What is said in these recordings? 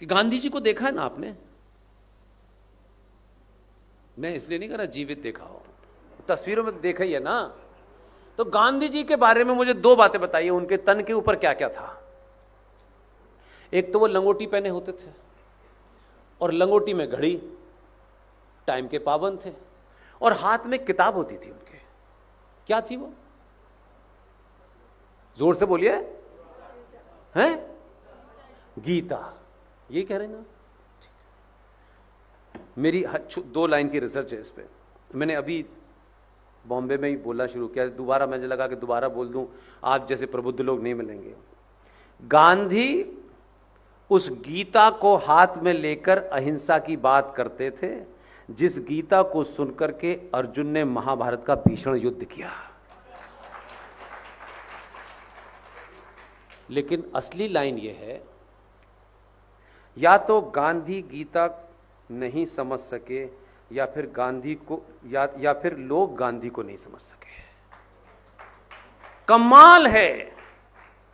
कि गांधी जी को देखा है ना आपने? मैं इसलिए नहीं कह रहा जीवित देखा हो, तस्वीरों में देखा ही है ना। तो गांधी जी के बारे में मुझे दो बातें बताइए, उनके तन के ऊपर क्या क्या था। एक तो वो लंगोटी पहने होते थे, और लंगोटी में घड़ी, टाइम के पाबंद थे, और हाथ में किताब होती थी उनके। क्या थी वो? जोर से बोलिए। हैं? गीता। ये कह रहे हैं ना? मेरी 2 लाइन की रिसर्च है इस पे। मैंने अभी बॉम्बे में ही बोलना शुरू किया, दोबारा मुझे लगा कि दोबारा बोल दूं, आप जैसे प्रबुद्ध लोग नहीं मिलेंगे। गांधी उस गीता को हाथ में लेकर अहिंसा की बात करते थे, जिस गीता को सुनकर के अर्जुन ने महाभारत का भीषण युद्ध किया। लेकिन असली लाइन यह है, या तो गांधी गीता नहीं समझ सके, या फिर गांधी को या फिर लोग गांधी को नहीं समझ सके। कमाल है,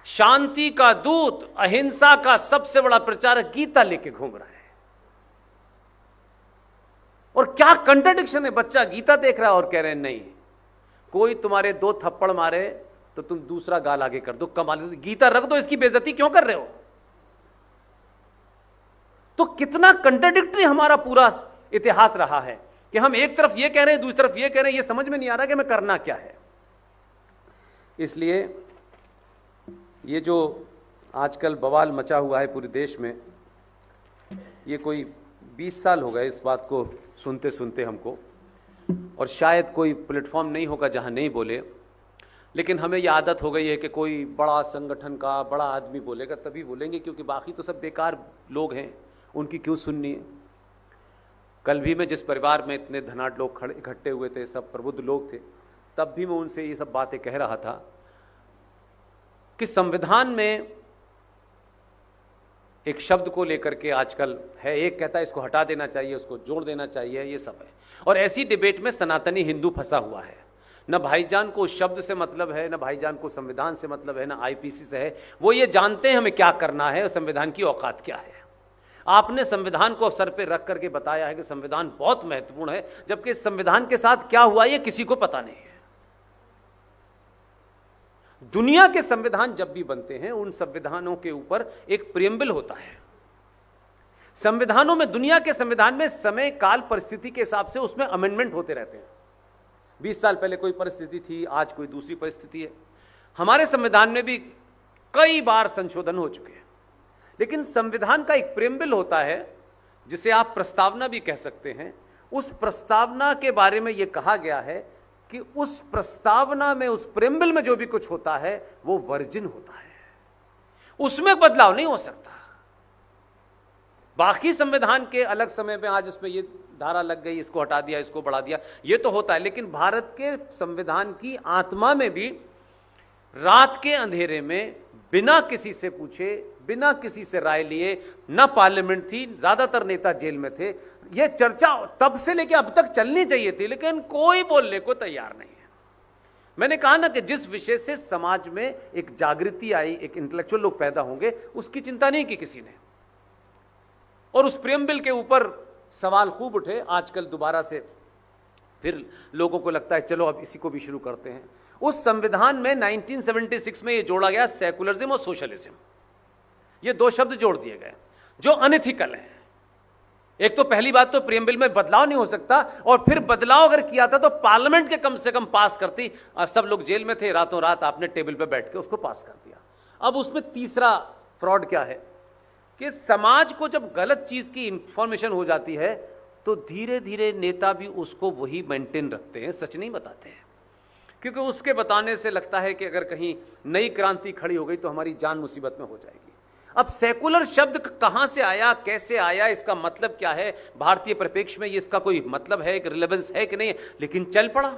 शांति का दूत, अहिंसा का सबसे बड़ा प्रचारक गीता लेके घूम रहा है। और क्या कंट्राडिक्शन है, बच्चा गीता देख रहा है और कह रहे हैं नहीं, कोई तुम्हारे 2 थप्पड़ मारे तो तुम दूसरा गाल आगे कर दो। कमाल, गीता रख दो, इसकी बेइज्जती क्यों कर रहे हो? तो कितना कंट्राडिक्टरी हमारा पूरा इतिहास रहा है कि हम एक तरफ ये कह रहे हैं, दूसरी तरफ ये कह रहे हैं, ये समझ में नहीं आ रहा कि हमें करना क्या है। इसलिए ये जो आजकल बवाल मचा हुआ है पूरे देश में, ये कोई 20 साल हो गए इस बात को सुनते सुनते हमको, और शायद कोई प्लेटफॉर्म नहीं होगा जहां नहीं बोले, लेकिन हमें यह आदत हो गई है कि कोई बड़ा संगठन का बड़ा आदमी बोलेगा तभी बोलेंगे, क्योंकि बाकी तो सब बेकार लोग हैं, उनकी क्यों सुननी है। कल भी मैं जिस परिवार में इतने धनाढ़ लोग खड़े इकट्ठे हुए थे, सब प्रबुद्ध लोग थे, तब भी मैं उनसे ये सब बातें कह रहा था कि संविधान में एक शब्द को लेकर के आजकल है, एक कहता है इसको हटा देना चाहिए, उसको जोड़ देना चाहिए, ये सब है। और ऐसी डिबेट में सनातनी हिंदू फंसा हुआ है। न भाईजान को उस शब्द से मतलब है, न भाईजान को संविधान से मतलब है, न आईपीसी से है। वो ये जानते हैं हमें क्या करना है और संविधान की औकात क्या है। आपने संविधान को सर पे रख करके बताया है कि संविधान बहुत महत्वपूर्ण है, जबकि इस संविधान के साथ क्या हुआ ये किसी को पता नहीं है। दुनिया के संविधान जब भी बनते हैं, उन संविधानों के ऊपर एक प्रियम्बल होता है। संविधानों में, दुनिया के संविधान में समय काल परिस्थिति के हिसाब से उसमें अमेंडमेंट होते रहते हैं। 20 साल पहले कोई परिस्थिति थी, आज कोई दूसरी परिस्थिति है। हमारे संविधान में भी कई बार संशोधन हो चुके हैं, लेकिन संविधान का एक प्रियम्बल होता है जिसे आप प्रस्तावना भी कह सकते हैं। उस प्रस्तावना के बारे में यह कहा गया है कि उस प्रस्तावना में, उस प्रियम्बल में जो भी कुछ होता है वो वर्जिन होता है, उसमें बदलाव नहीं हो सकता। बाकी संविधान के अलग समय में आज इसमें ये धारा लग गई, इसको हटा दिया, इसको बढ़ा दिया, ये तो होता है। लेकिन भारत के संविधान की आत्मा में भी रात के अंधेरे में बिना किसी से पूछे, बिना किसी से राय लिए, न पार्लियामेंट थी, ज्यादातर नेता जेल में थे, यह चर्चा तब से लेकर अब तक चलनी चाहिए थी, लेकिन कोई बोलने को तैयार नहीं है। मैंने कहा ना कि जिस विषय से समाज में एक जागृति आई, एक इंटेलेक्चुअल लोग पैदा होंगे, उसकी चिंता नहीं की किसी ने। और उस प्रियम्बल के ऊपर सवाल खूब उठे। आजकल दोबारा से फिर लोगों को लगता है चलो अब इसी को भी शुरू करते हैं। उस संविधान में 1976 में यह जोड़ा गया सेकुलरिज्म और सोशलिज्म, ये 2 शब्द जोड़ दिए गए जो अनइथिकल हैं। एक तो पहली बात तो प्रियम्बल में बदलाव नहीं हो सकता, और फिर बदलाव अगर किया था तो पार्लियामेंट के कम से कम पास करती। सब लोग जेल में थे, रातों रात आपने टेबल पे बैठ के उसको पास कर दिया। अब उसमें तीसरा फ्रॉड क्या है कि समाज को जब गलत चीज की इंफॉर्मेशन हो जाती है तो धीरे धीरे नेता भी उसको वही मेंटेन रखते हैं, सच नहीं बताते हैं, क्योंकि उसके बताने से लगता है कि अगर कहीं नई क्रांति खड़ी हो गई तो हमारी जान मुसीबत में हो जाएगी। अब सेकुलर शब्द कहां से आया, कैसे आया, इसका मतलब क्या है, भारतीय परिप्रेक्ष्य में इसका कोई मतलब है, एक रिलेवेंस है कि नहीं, लेकिन चल पड़ा।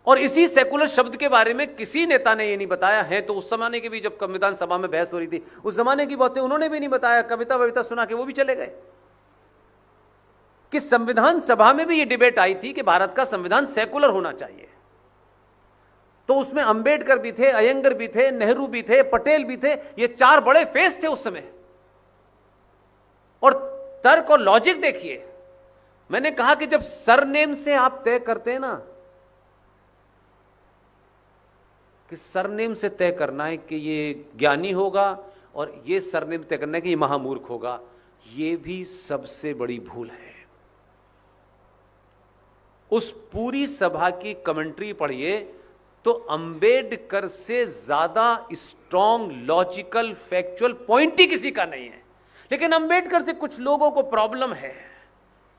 और इसी सेकुलर शब्द के बारे में किसी नेता ने यह नहीं बताया है। तो उस जमाने की भी जब संविधान सभा में बहस हो रही थी, उस जमाने की बातें उन्होंने भी नहीं बताया, कविता वविता सुना के वो भी चले गए। कि संविधान सभा में भी यह डिबेट आई थी कि भारत का संविधान सेकुलर होना चाहिए। तो उसमें अंबेडकर भी थे, अयंगर भी थे, नेहरू भी थे, पटेल भी थे। ये 4 बड़े फेस थे उस समय। और तर्क और लॉजिक देखिए, मैंने कहा कि जब सरनेम से आप तय करते हैं ना, कि सरनेम से तय करना है कि ये ज्ञानी होगा और ये सरनेम तय करना है कि ये महामूर्ख होगा, ये भी सबसे बड़ी भूल है। उस पूरी सभा की कमेंट्री पढ़िए तो अंबेडकर से ज्यादा स्ट्रॉन्ग लॉजिकल फैक्चुअल पॉइंट ही किसी का नहीं है। लेकिन अंबेडकर से कुछ लोगों को प्रॉब्लम है,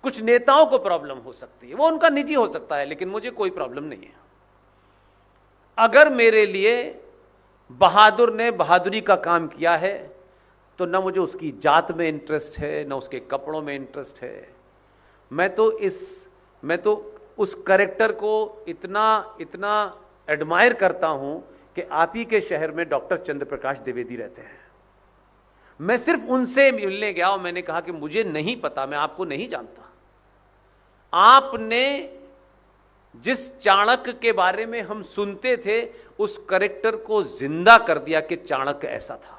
कुछ नेताओं को प्रॉब्लम हो सकती है, वो उनका निजी हो सकता है, लेकिन मुझे कोई प्रॉब्लम नहीं है। अगर मेरे लिए बहादुर ने बहादुरी का काम किया है तो ना मुझे उसकी जात में इंटरेस्ट है, ना उसके कपड़ों में इंटरेस्ट है। मैं तो उस कैरेक्टर को इतना एडमायर करता हूं कि आप ही के शहर में डॉक्टर चंद्रप्रकाश द्विवेदी रहते हैं। मैं सिर्फ उनसे मिलने गया और मैंने कहा कि मुझे नहीं पता, मैं आपको नहीं जानता। आपने जिस चाणक्य के बारे में हम सुनते थे उस कैरेक्टर को जिंदा कर दिया कि चाणक्य ऐसा था।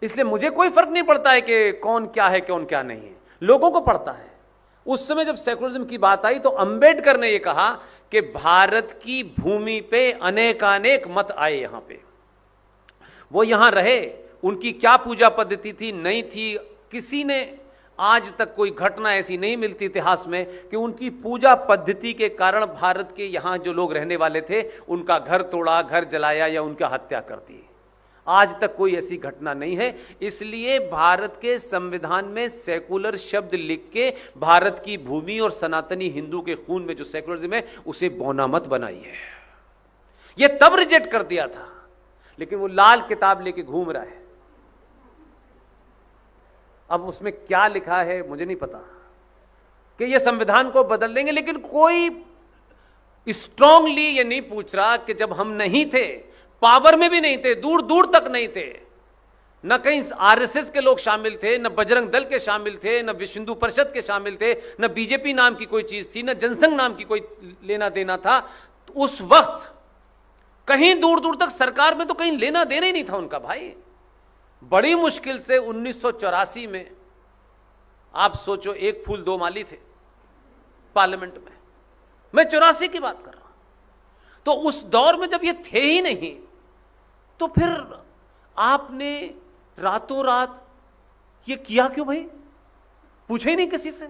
इसलिए मुझे कोई फर्क नहीं पड़ता है कि कौन क्या है कौन क्या नहीं है, लोगों को पड़ता है। उस समय जब सेकुलरिज्म की बात आई तो अंबेडकर ने यह कहा कि भारत की भूमि पे अनेकानेक मत आए, यहां पे वो यहां रहे, उनकी क्या पूजा पद्धति थी नहीं थी, किसी ने आज तक कोई घटना ऐसी नहीं मिलती इतिहास में कि उनकी पूजा पद्धति के कारण भारत के यहां जो लोग रहने वाले थे उनका घर तोड़ा, घर जलाया या उनका हत्या कर दी। आज तक कोई ऐसी घटना नहीं है। इसलिए भारत के संविधान में सेकुलर शब्द लिख के भारत की भूमि और सनातनी हिंदू के खून में जो सेकुलरिज्म है उसे बौना मत बनाई है। यह तब रिजेक्ट कर दिया था, लेकिन वो लाल किताब लेके घूम रहा है। अब उसमें क्या लिखा है मुझे नहीं पता कि ये संविधान को बदल देंगे, लेकिन कोई स्ट्रांगली ये नहीं पूछ रहा कि जब हम नहीं थे, पावर में भी नहीं थे, दूर दूर तक नहीं थे, न कहीं आरएसएस के लोग शामिल थे, न बजरंग दल के शामिल थे, न विश्व हिंदू परिषद के शामिल थे, न बीजेपी नाम की कोई चीज थी, न जनसंघ नाम की कोई लेना देना था। तो उस वक्त कहीं दूर दूर तक सरकार में तो कहीं लेना देना ही नहीं था उनका भाई। बड़ी मुश्किल से 1984 में आप सोचो, एक फूल दो माली थे पार्लियामेंट में। मैं 84 की बात कर रहा हूं। तो उस दौर में जब ये थे ही नहीं तो फिर आपने रातों रात ये किया क्यों भाई? पूछे ही नहीं किसी से।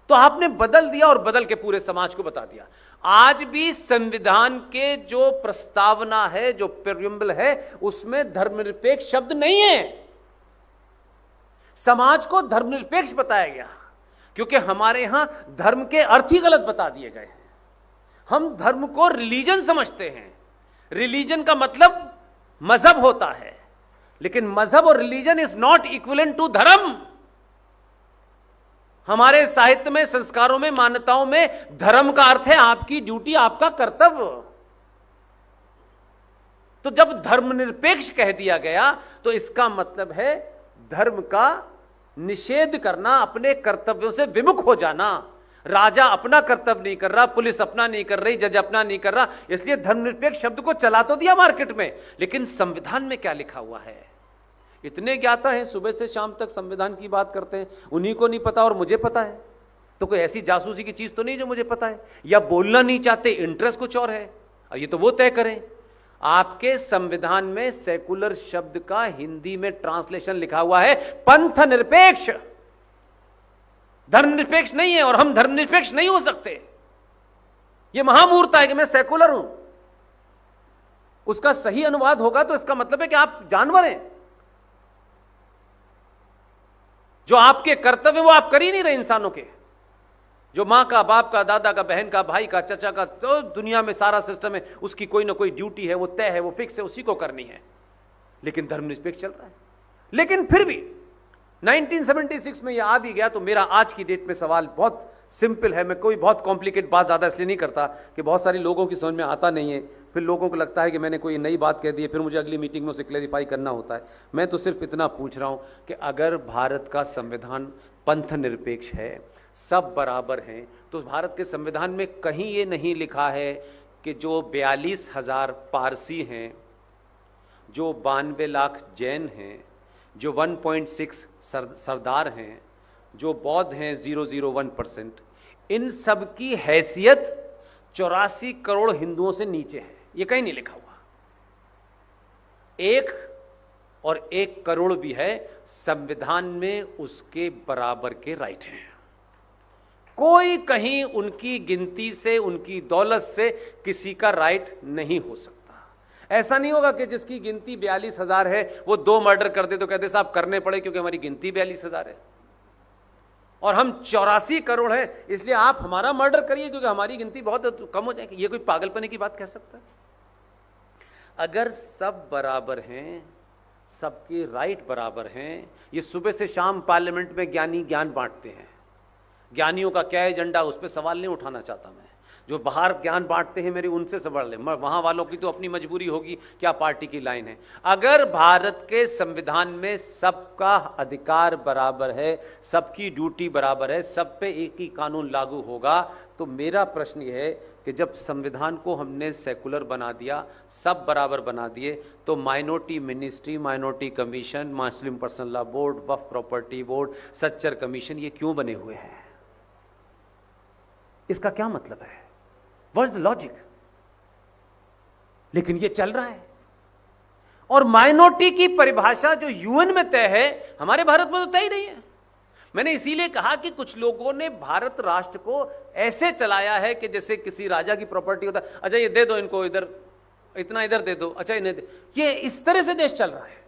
तो आपने बदल दिया और बदल के पूरे समाज को बता दिया। आज भी संविधान के जो प्रस्तावना है, जो प्रीएम्बल है, उसमें धर्मनिरपेक्ष शब्द नहीं है। समाज को धर्मनिरपेक्ष बताया गया क्योंकि हमारे यहां धर्म के अर्थ ही गलत बता दिए गए हैं। हम धर्म को रिलीजन समझते हैं। रिलीजन का मतलब मजहब होता है, लेकिन मजहब और religion is not equivalent to dharma. हमारे साहित्य में, संस्कारों में, मान्यताओं में धर्म का अर्थ है आपकी ड्यूटी, आपका कर्तव्य। तो जब धर्मनिरपेक्ष कह दिया गया तो इसका मतलब है धर्म का निषेध करना, अपने कर्तव्यों से विमुख हो जाना। राजा अपना कर्तव्य नहीं कर रहा, पुलिस अपना नहीं कर रही, जज अपना नहीं कर रहा, इसलिए धर्मनिरपेक्ष शब्द को चला तो दिया मार्केट में, लेकिन संविधान में क्या लिखा हुआ है? इतने ज्ञाता हैं, सुबह से शाम तक संविधान की बात करते हैं, उन्हीं को नहीं पता और मुझे पता है। तो कोई ऐसी जासूसी की चीज तो नहीं जो मुझे पता है, या बोलना नहीं चाहते, इंटरेस्ट कुछ और है, और ये तो वो तय करें। आपके संविधान में सेकुलर शब्द का हिंदी में ट्रांसलेशन लिखा हुआ है पंथ निरपेक्ष। धर्मनिरपेक्ष नहीं है, और हम धर्मनिरपेक्ष नहीं हो सकते। यह महामूर्खता है कि मैं सेकुलर हूं। उसका सही अनुवाद होगा तो इसका मतलब है कि आप जानवर हैं। जो आपके कर्तव्य वो आप कर ही नहीं रहे इंसानों के। जो मां का, बाप का, दादा का, बहन का, भाई का, चाचा का, तो दुनिया में सारा सिस्टम है, उसकी कोई ना कोई ड्यूटी है, वो तय है, वो फिक्स है, उसी को करनी है। लेकिन धर्मनिरपेक्ष चल रहा है। लेकिन फिर भी 1976 में यह आ भी गया तो मेरा आज की डेट में सवाल बहुत सिंपल है। मैं कोई बहुत कॉम्प्लिकेट बात ज्यादा इसलिए नहीं करता कि बहुत सारे लोगों की समझ में आता नहीं है, फिर लोगों को लगता है कि मैंने कोई नई बात कह दी है, फिर मुझे अगली मीटिंग में उसे क्लैरिफाई करना होता है। मैं तो सिर्फ इतना पूछ रहा हूं कि अगर भारत का संविधान पंथ निरपेक्ष है सब बराबर हैं, तो भारत के संविधान में कहीं ये नहीं लिखा है कि जो 42,000 पारसी हैं, जो 92 लाख जैन हैं, जो 1.6 सरदार हैं, जो बौद्ध हैं 0.01%, इन सब की हैसियत 84 करोड़ हिंदुओं से नीचे है। ये कहीं नहीं लिखा हुआ। 1 करोड़ भी है, संविधान में उसके बराबर के राइट हैं। कोई कहीं उनकी गिनती से, उनकी दौलत से किसी का राइट नहीं हो सकता। ऐसा नहीं होगा कि जिसकी गिनती 42,000 है वो 2 मर्डर कर दे तो कहते साहब करने पड़े क्योंकि हमारी गिनती 42,000 है और हम 84 करोड़ है इसलिए आप हमारा मर्डर करिए क्योंकि हमारी गिनती बहुत कम हो जाएगी। ये कोई पागलपने की बात कह सकता है? अगर सब बराबर हैं, सबके राइट बराबर हैं, ये सुबह से शाम पार्लियामेंट में ज्ञानी ज्ञान बांटते हैं। ज्ञानियों का क्या एजेंडा, उस पर सवाल नहीं उठाना चाहता मैं। जो बाहर ज्ञान बांटते हैं मेरे उनसे सवाल ले, वहां वालों की तो अपनी मजबूरी होगी, क्या पार्टी की लाइन है। अगर भारत के संविधान में सबका अधिकार बराबर है, सबकी ड्यूटी बराबर है, सब पे एक ही कानून लागू होगा, तो मेरा प्रश्न यह है कि जब संविधान को हमने सेकुलर बना दिया, सब बराबर बना दिए, तो माइनॉरिटी मिनिस्ट्री, माइनॉरिटी कमीशन, मुस्लिम पर्सनल लॉ बोर्ड, वक्फ प्रॉपर्टी बोर्ड, सच्चर कमीशन, ये क्यों बने हुए हैं? इसका क्या मतलब है? What is the logic? लेकिन ये चल रहा है। और माइनॉरिटी की परिभाषा जो यूएन में तय है, हमारे भारत में तो तय ही नहीं है। मैंने इसीलिए कहा कि कुछ लोगों ने भारत राष्ट्र को ऐसे चलाया है कि जैसे किसी राजा की प्रॉपर्टी होता है, अच्छा ये दे दो इनको, इधर इतना इधर दे दो, अच्छा इन्हें दे, ये इस तरह से देश चल रहा है।